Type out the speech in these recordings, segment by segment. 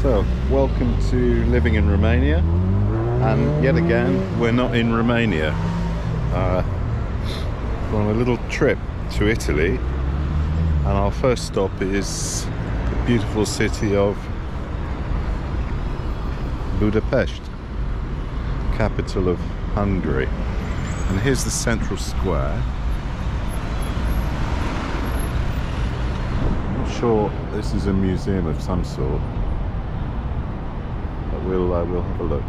So, welcome to living in Romania, and yet again we're not in Romania. We're on a little trip to Italy, and our first stop is the beautiful city of Budapest, capital of Hungary. And here's the central square. I'm not sure this is a museum of some sort, but we'll have a look.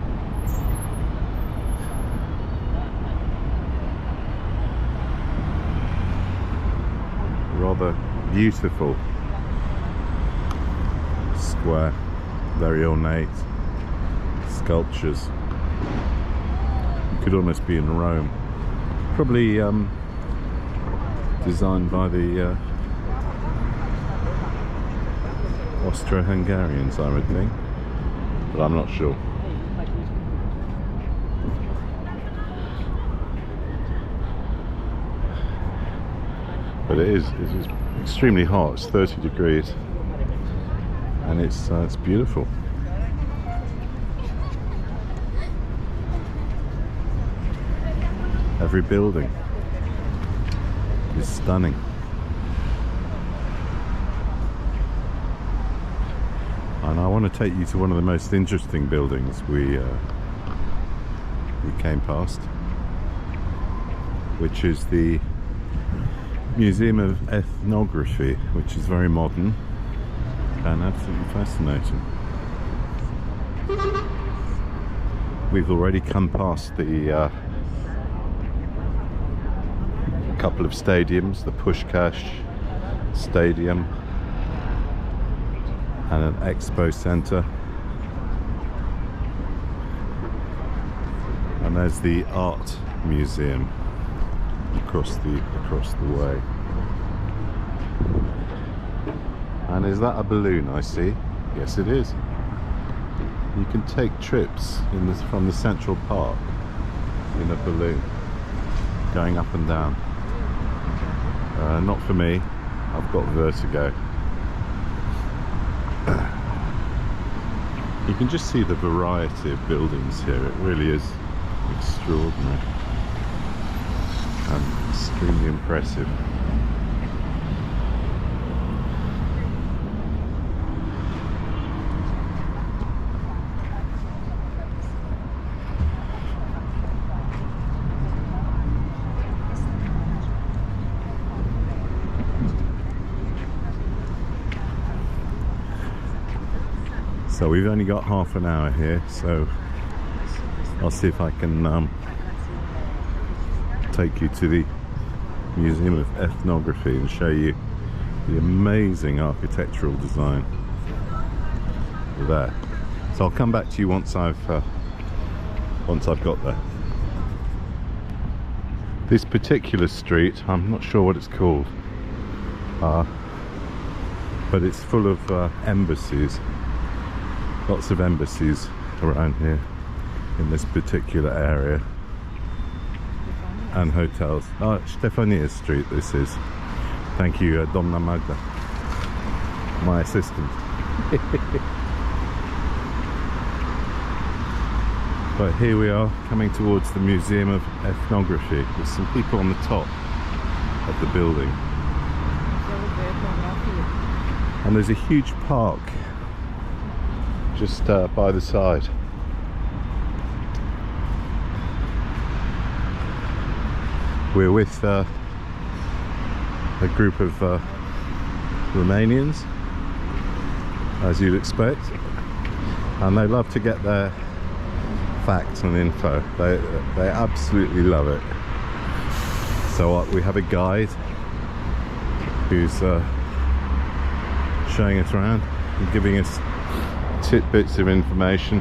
Rather beautiful square, very ornate sculptures. You could almost be in Rome. Probably designed by the Austro-Hungarians, I would think, but I'm not sure. But it is extremely hot. It's 30 degrees, and it's beautiful. Every building is stunning. And I want to take you to one of the most interesting buildings we came past, which is the Museum of Ethnography, which is very modern and absolutely fascinating. We've already come past the couple of stadiums, the Puskás Stadium and an expo centre, and there's the art museum across the way. And is that a balloon I see? Yes, it is. You can take trips from the Central Park in a balloon, going up and down. Not for me, I've got vertigo. You can just see the variety of buildings here. It really is extraordinary and extremely impressive. So we've only got half an hour here, so I'll see if I can take you to the Museum of Ethnography and show you the amazing architectural design there. So I'll come back to you once I've got there. This particular street, I'm not sure what it's called, but it's full of embassies. Lots of embassies around here in this particular area, and hotels. Stefania Street this is. Thank you, Domna Magda, my assistant. But here we are, coming towards the Museum of Ethnography. There's some people on the top of the building, and there's a huge park just by the side. We're with a group of Romanians, as you'd expect, and they love to get their facts and info. They absolutely love it. So we have a guide who's showing us around and giving us tidbits of information.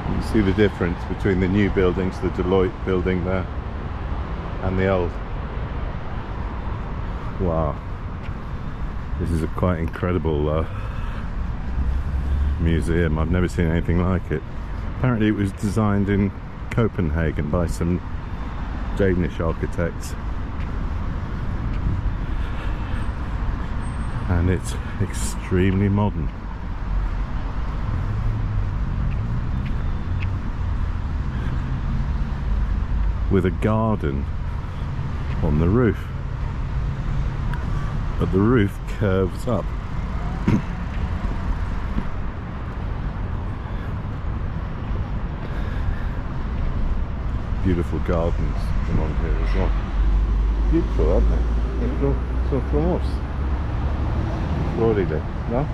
You can see the difference between the new buildings, the Deloitte building there, and the old. Wow, this is a quite incredible museum. I've never seen anything like it. Apparently it was designed in Copenhagen by some Danish architects. and it's extremely modern. With a garden on the roof, but the roof curves up. Beautiful gardens along here as well. Beautiful, aren't they? So famous. Florida, no?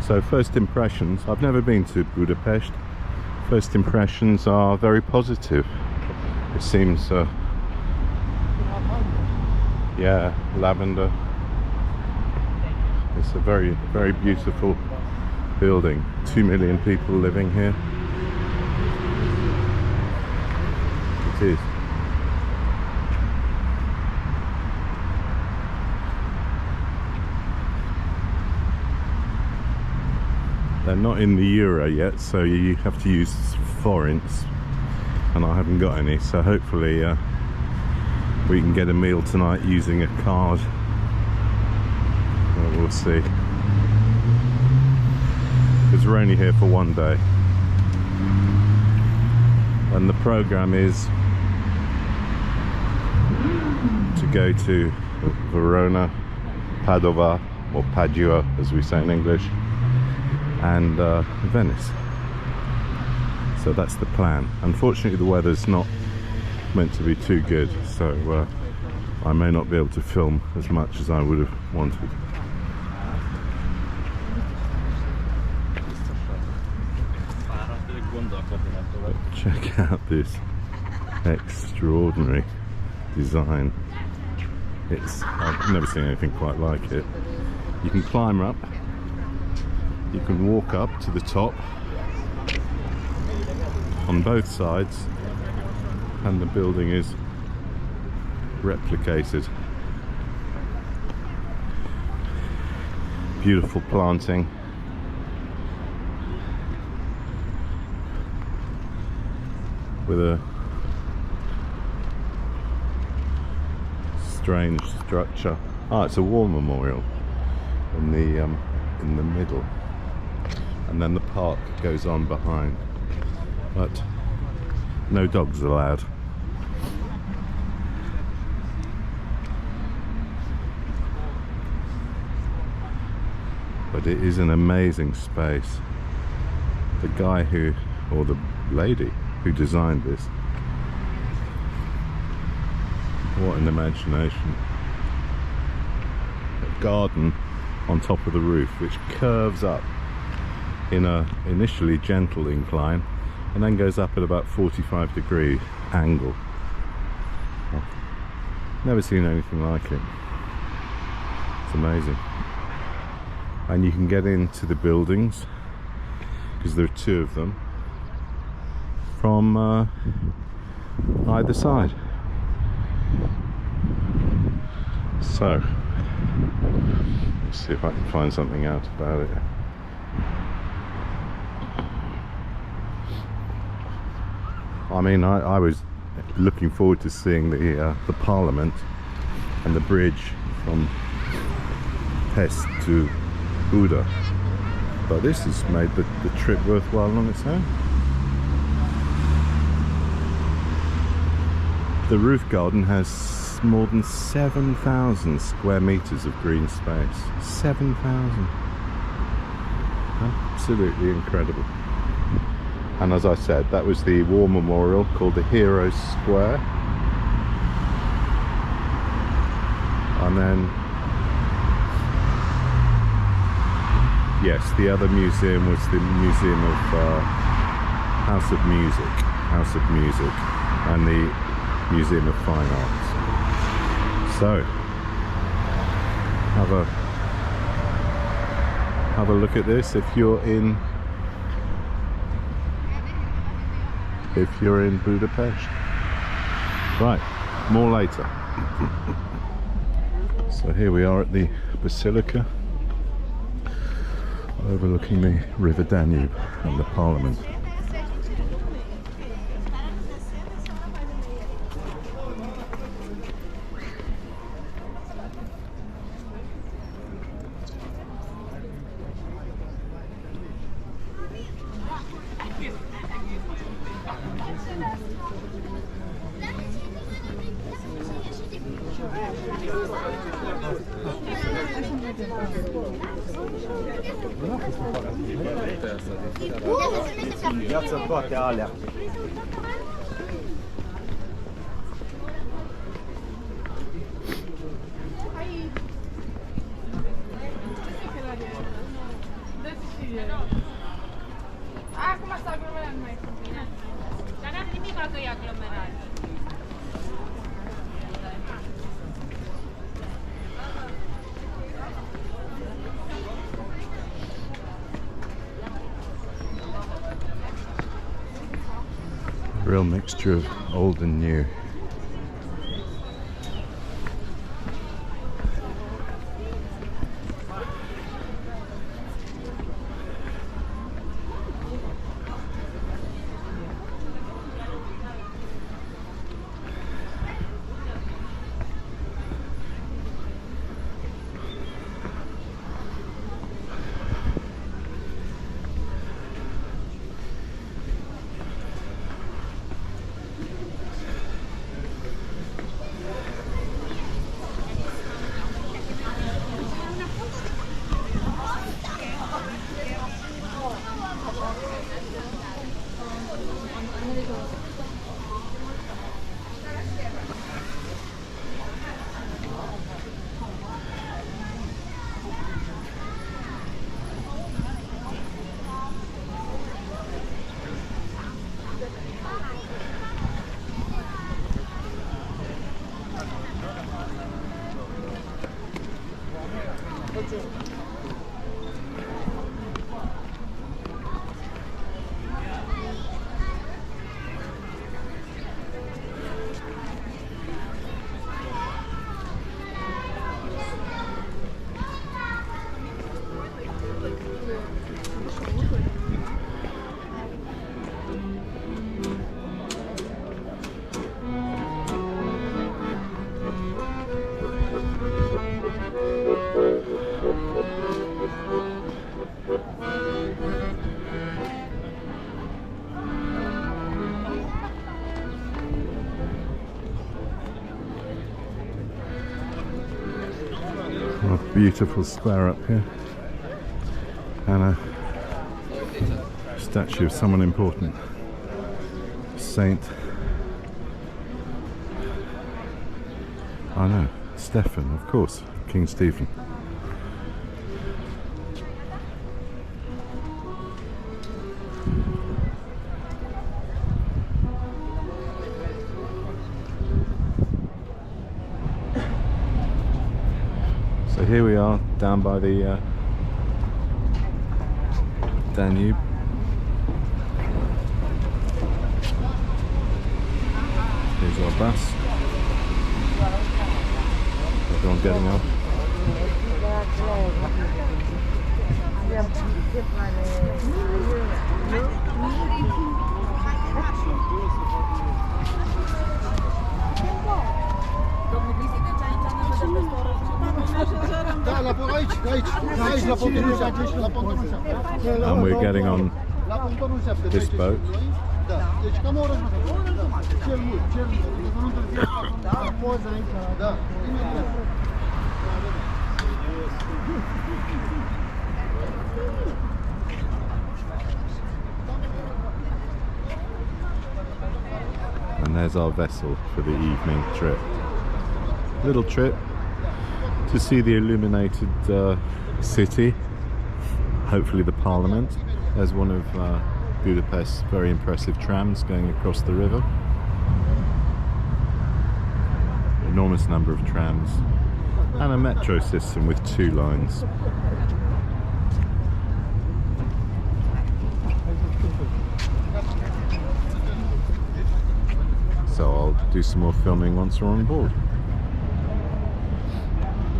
So first impressions, I've never been to Budapest. First impressions are very positive. It seems, yeah, lavender. It's a very, very beautiful building. 2 million people living here. It is. They're not in the euro yet, so you have to use forints, and I haven't got any, so hopefully we can get a meal tonight using a card. Well, we'll see, because we're only here for one day, and the program is to go to Verona, Padova, or Padua as we say in English, and Venice. So that's the plan. Unfortunately the weather's not meant to be too good, so I may not be able to film as much as I would have wanted. But check out this extraordinary design. I've never seen anything quite like it. You can climb up, you can walk up to the top on both sides, and the building is replicated. Beautiful planting. With a strange structure. Ah, it's a war memorial in the middle, and then the park goes on behind, but no dogs allowed. But it is an amazing space. The guy who, or the lady who designed this, what an imagination. A garden on top of the roof which curves up in a initially gentle incline and then goes up at about 45-degree angle. Never seen anything like it. It's amazing. And you can get into the buildings, because there are two of them, from either side. So let's see if I can find something out about it. I mean, I was looking forward to seeing the Parliament and the bridge from Pest to Buda, but this has made the trip worthwhile on its own. The roof garden has more than 7,000 square meters of green space. 7,000. Absolutely incredible. And as I said, that was the war memorial called the Heroes Square. And then, yes, the other museum was the Museum of House of Music, and the Museum of Fine Arts. So, have a look at this if you're in Budapest. Right, more later. So here we are at the Basilica, overlooking the River Danube and the Parliament. Viață toate alea. Acum s-a aglomerat mai puțin. Dar n-am nimic că e aglomerat. Real mixture of old and new. A beautiful square up here, and a statue of someone important, Saint, I know, Stephen, of course, King Stephen. So here we are, down by the Danube. Here's our bus. Everyone getting off. And we're getting on this boat. And there's our vessel for the evening trip. Little trip to see the illuminated city, hopefully the Parliament. There's one of Budapest's very impressive trams going across the river. Enormous number of trams and a metro system with 2 lines. So I'll do some more filming once we're on board.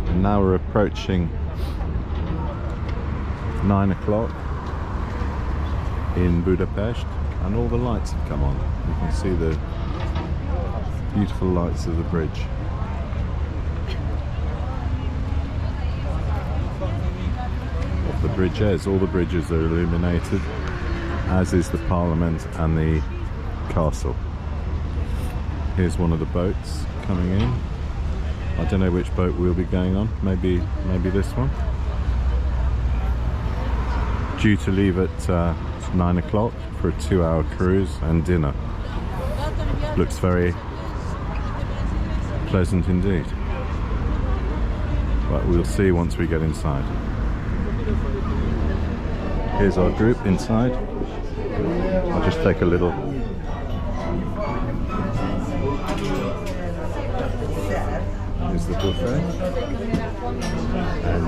And now we're approaching 9 o'clock in Budapest, and all the lights have come on. You can see the beautiful lights of the bridge. Of the bridges, all the bridges are illuminated, as is the Parliament and the castle. Here's one of the boats coming in. I don't know which boat we'll be going on. Maybe this one. Due to leave at 9 o'clock for a 2-hour cruise and dinner. Looks very pleasant indeed. But we'll see once we get inside. Here's our group inside. I'll just take a little. Here's the buffet. And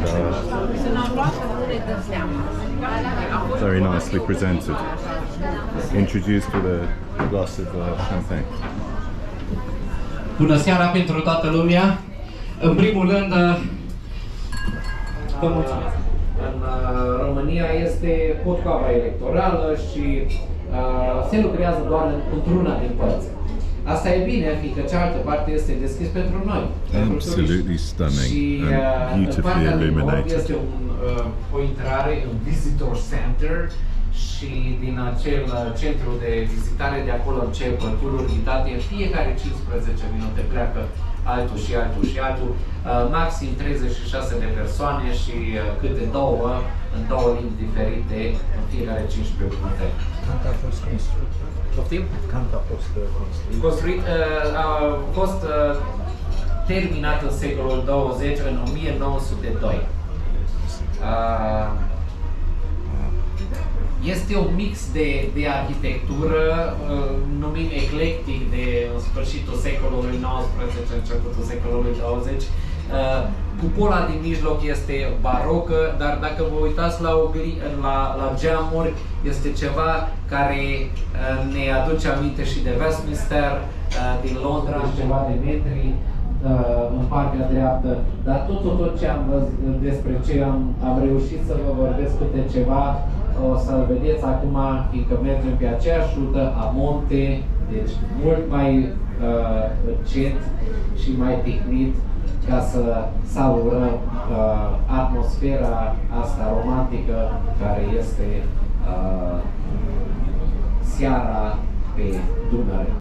very nicely presented. Introduced with a glass of champagne. Bună seara pentru toată lumea. În primul rând, vă mulțumesc. În România este potcoava electorală și se lucrează doar într-una din părți. Asta e bine, fiindcă cealaltă parte este deschis pentru noi. Absolutely stunning and beautifully illuminated. Este o intrare în Visitor Center și din acel centru de vizitare de acolo încep tururi ghidate. În fiecare 15 minute pleacă altul și altul și altul. Maxim 36 de persoane și câte două, în două limbi diferite, în fiecare 15 minute. Când a fost construit? Poftim? Când a fost construit? Construit, a fost terminat în secolul 20, în 1902. Este un mix de arhitectură, numim eclectic, de în sfârșitul secolului 19, începutul secolului 20. Cupola din mijloc este barocă, dar dacă vă uitați la geamuri, este ceva care ne aduce aminte și de Westminster, din Londra, ceva de metri în partea dreaptă, dar tot ce am văzut, despre ce am reușit să vă vorbesc câte ceva, o să-l vedeți acum, fiindcă mergem pe aceeași rută a monte, deci mult mai încet și mai tihnit, ca să savurăm atmosfera asta romantică care este seara pe Dunăre.